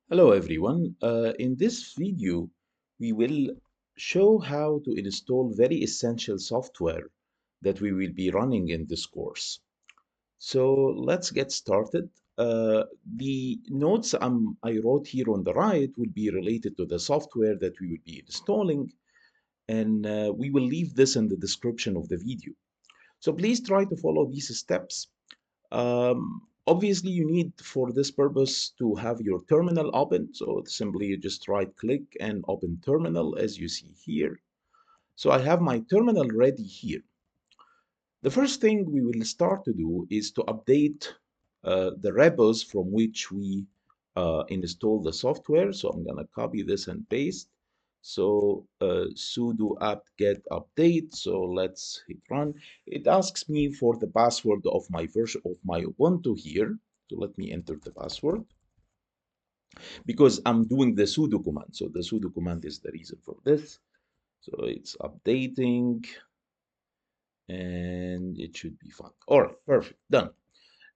Hello everyone. In this video, we will show how to install very essential software that we will be running in this course. So let's get started. The notes I wrote here on the right will be related to the software that we will be installing, and we will leave this in the description of the video. So please try to follow these steps. Obviously, you need for this purpose to have your terminal open. So simply you just right click and open terminal as you see here. So I have my terminal ready here. The first thing we will start to do is to update the repos from which we install the software. So I'm going to copy this and paste. So sudo apt-get update. So let's hit run. It asks me for the password of my version of my Ubuntu here. So let me enter the password because I'm doing the sudo command. So the sudo command is the reason for this. So it's updating and it should be fine. All right, perfect, done.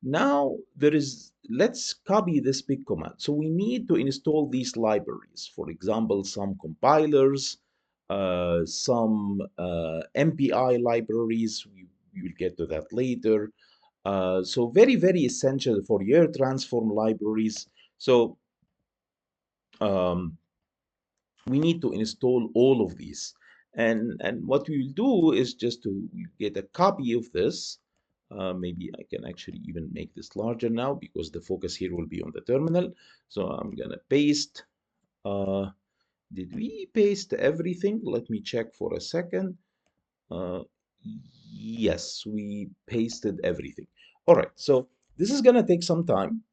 Now let's copy this big command. So we need to install these libraries. For example, some compilers, some MPI libraries. We will get to that later. So very, very essential for your transform libraries. So um, we need to install all of these. And what we will do is just to get a copy of this. Maybe I can actually even make this larger now because the focus here will be on the terminal. So I'm gonna paste. Uh, did we paste everything? Let me check for a second. Uh, yes, we pasted everything. All right, so this is gonna take some time.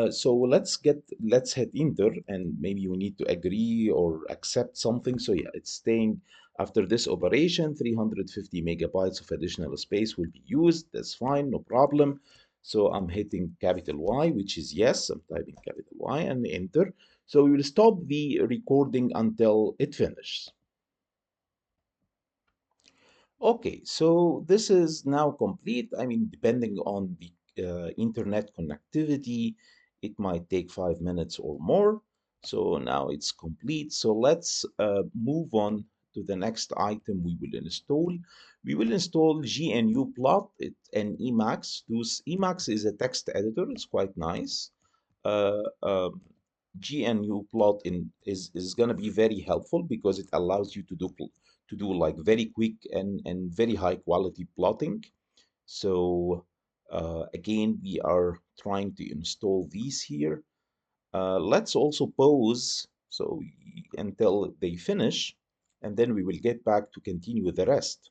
So let's hit enter, and maybe we need to agree or accept something. So yeah, it's staying after this operation. 350 megabytes of additional space will be used. That's fine, no problem. So I'm hitting capital Y, which is yes. I'm typing capital Y and enter. So we will stop the recording until it finishes. Okay, so this is now complete. I mean, depending on the internet connectivity, it might take 5 minutes or more. So now it's complete. So let's move on to the next item we will install. We will install Gnuplot and Emacs. Emacs is a text editor. It's quite nice. Uh, um, Gnuplot is going to be very helpful because it allows you to do like very quick and very high quality plotting. So again, we are trying to install these here. Let's also pause until they finish, and then we will get back to continue with the rest.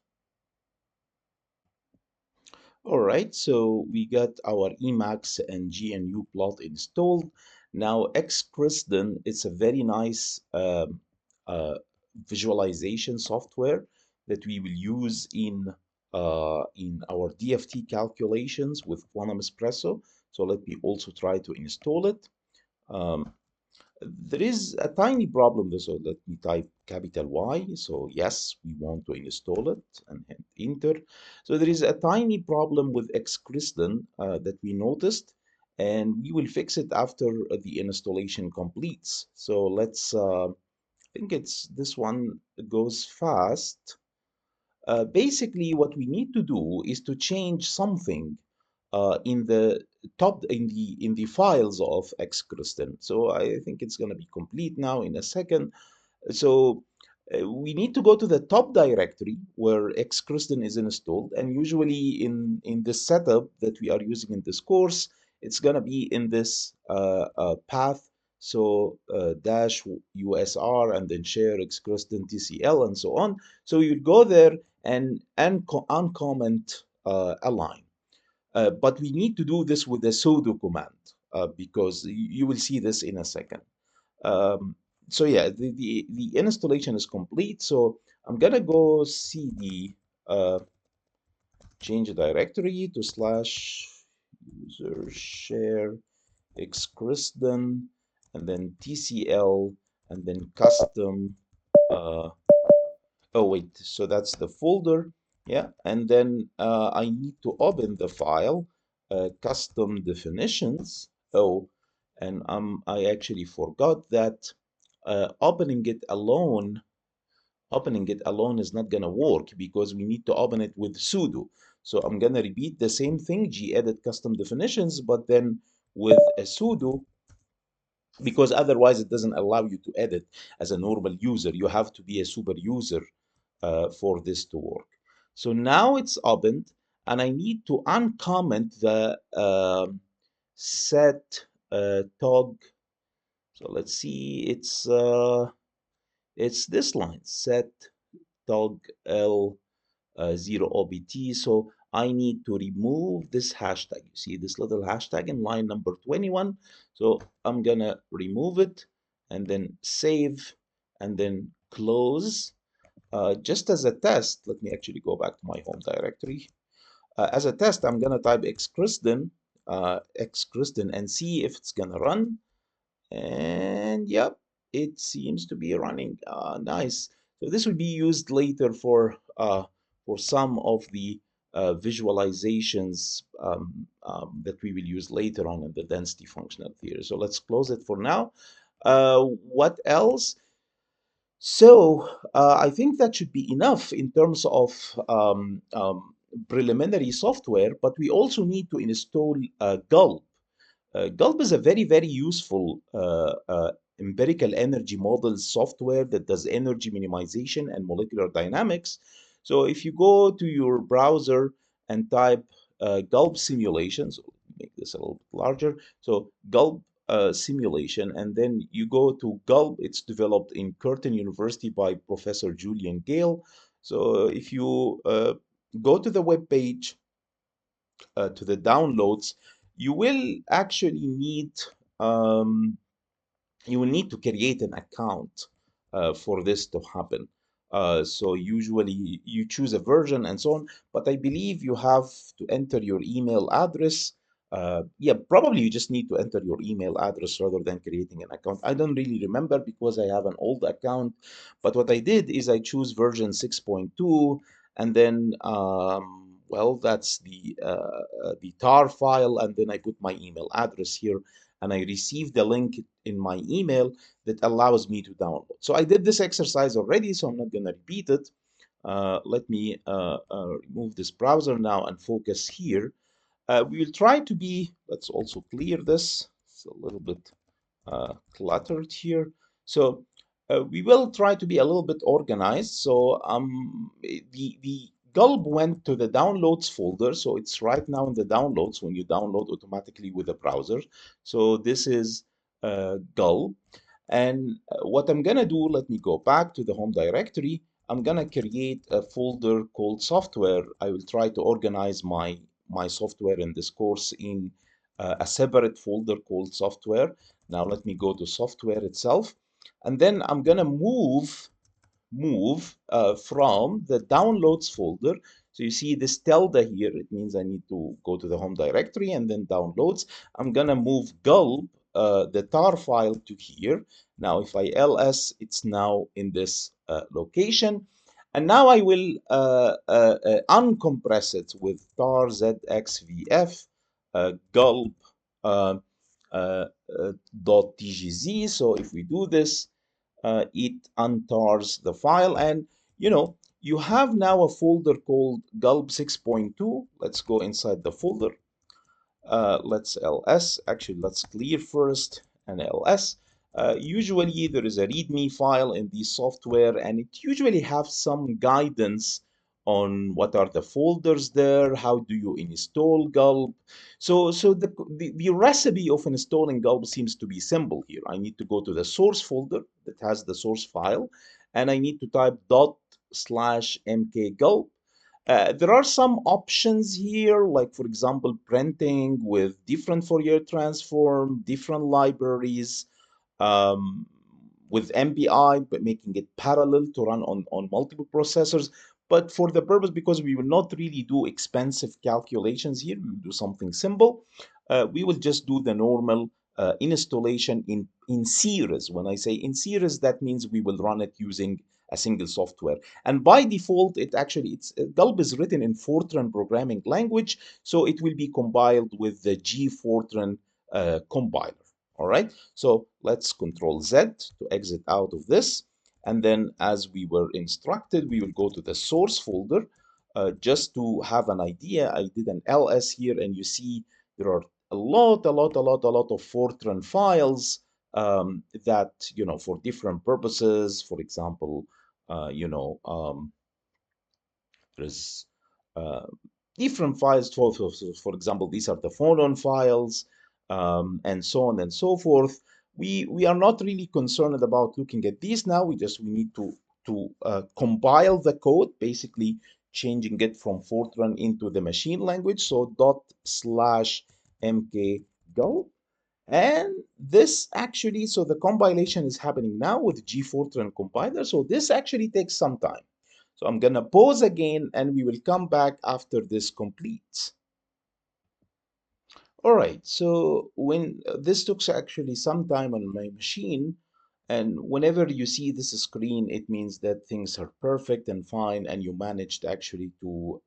All right, so we got our Emacs and Gnuplot installed. Now, X-Crysden is a very nice uh, visualization software that we will use in our DFT calculations with Quantum Espresso. So let me also try to install it. Um, there is a tiny problem, so let me type capital Y. So yes, we want to install it and hit enter. So there is a tiny problem with X-Crysden that we noticed, and we will fix it after the installation completes. So I think it's this one goes fast. Basically, what we need to do is to change something in the in the files of xcrysden. So I think it's going to be complete now in a second. So we need to go to the top directory where xcrysden is installed, and usually in this setup that we are using in this course, it's going to be in this path. So dash usr and then share xcrysden tcl and so on. So you go there and uncomment a line. But we need to do this with a sudo command because you will see this in a second. Um, so yeah, the installation is complete. So I'm gonna go cd change directory to slash user share xcrysden and then tcl and then custom uh, oh wait, so that's the folder, yeah, and then I need to open the file, custom definitions. Oh, And I actually forgot that opening it alone is not going to work because we need to open it with sudo. So I'm going to repeat the same thing, gedit custom definitions, but then with a sudo, because otherwise it doesn't allow you to edit as a normal user. You have to be a super user for this to work. So now it's opened, and I need to uncomment the set tog. So let's see, it's this line, set tog l 0 obt. So I need to remove this hashtag. You see this little hashtag in line number 21. So I'm gonna remove it and then save and then close. Just as a test, let me actually go back to my home directory. As a test, I'm gonna type xcrysden and see if it's gonna run. And yep, it seems to be running. Nice. So this will be used later for some of the visualizations that we will use later on in the density functional theory. So let's close it for now. What else? So I think that should be enough in terms of preliminary software, but we also need to install GULP. GULP is a very, very useful empirical energy model software that does energy minimization and molecular dynamics. So if you go to your browser and type GULP simulations, make this a little bit larger. So GULP simulation, and then you go to GULP. It's developed in Curtin University by Professor Julian Gale. So if you go to the web page, to the downloads, you will actually need um, you will need to create an account for this to happen. So usually you choose a version and so on, but I believe you have to enter your email address. Yeah, probably you just need to enter your email address rather than creating an account. I don't really remember because I have an old account, but what I did is I choose version 6.2, and then well, that's the tar file, and then I put my email address here, and I received the link in my email that allows me to download. So I did this exercise already, so I'm not going to repeat it. Let me remove this browser now and focus here. We will try to be, let's also clear this. It's a little bit cluttered here. So we will try to be a little bit organized. So the GULP went to the downloads folder. So it's right now in the downloads when you download automatically with the browser. So this is GULP. And what I'm going to do, let me go back to the home directory. I'm going to create a folder called software. I will try to organize my software in this course in a separate folder called software. Now let me go to software itself, and then I'm gonna move from the downloads folder. So you see this tilde here, it means I need to go to the home directory and then downloads. I'm gonna move GULP, the tar file, to here. Now if I ls, it's now in this location. And now I will uncompress it with tar zxvf gulp .tgz. So if we do this, it untars the file, and you have now a folder called gulp 6.2. Let's go inside the folder. Let's ls. Actually, let's clear first and ls. Usually there is a readme file in the software, and it usually has some guidance on what are the folders there, how do you install gulp. So the recipe of installing gulp seems to be simple here. I need to go to the source folder that has the source file, and I need to type /mkgulp. There are some options here, like for example, printing with different Fourier transform, different libraries, um, with MPI, but making it parallel to run on multiple processors. But for the purpose, because we will not really do expensive calculations here, we will do something simple. We will just do the normal installation in series. When I say in series, that means we will run it using a single software. And by default, it's GULP is written in Fortran programming language, so it will be compiled with the G Fortran compiler. All right, so let's Control Z to exit out of this. And then as we were instructed, we will go to the source folder. Just to have an idea, I did an ls here, and you see there are a lot of Fortran files that, for different purposes. For example, there's uh, different files. For example, these are the phonon files, and so on and so forth. We are not really concerned about looking at these now. We need to compile the code, basically changing it from Fortran into the machine language. So ./mk-gulp. And this actually, so the compilation is happening now with Fortran compiler. So this actually takes some time. So I'm going to pause again, and we will come back after this completes. All right, so when this took actually some time on my machine, and whenever you see this screen, it means that things are perfect and fine, and you managed actually to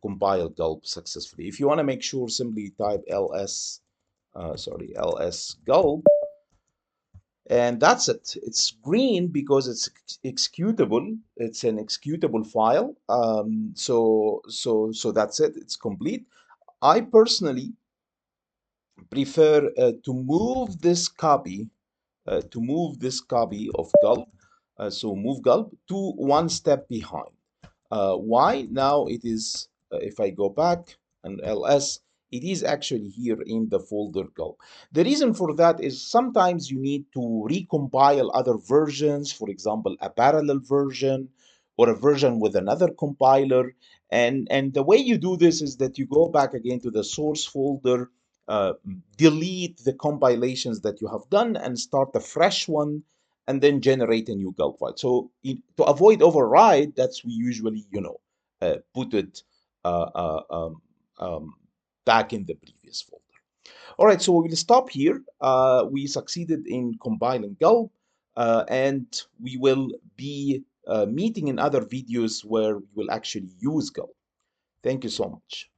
compile gulp successfully. If you want to make sure, simply type ls gulp, and that's it. It's green because it's executable. It's an executable file. So that's it. It's complete. I personally prefer to move this copy of gulp. So move gulp to one step behind. Why? Now it is, if I go back and ls, it is actually here in the folder gulp. The reason for that is sometimes you need to recompile other versions, for example, a parallel version or a version with another compiler. And the way you do this is that you go back again to the source folder, uh, delete the compilations that you have done and start a fresh one, and then generate a new gulp file. So to avoid override, that's we usually, put it uh, uh, um, um, back in the previous folder. All right, so we will stop here. We succeeded in compiling gulp, and we will be meeting in other videos where we will actually use gulp. Thank you so much.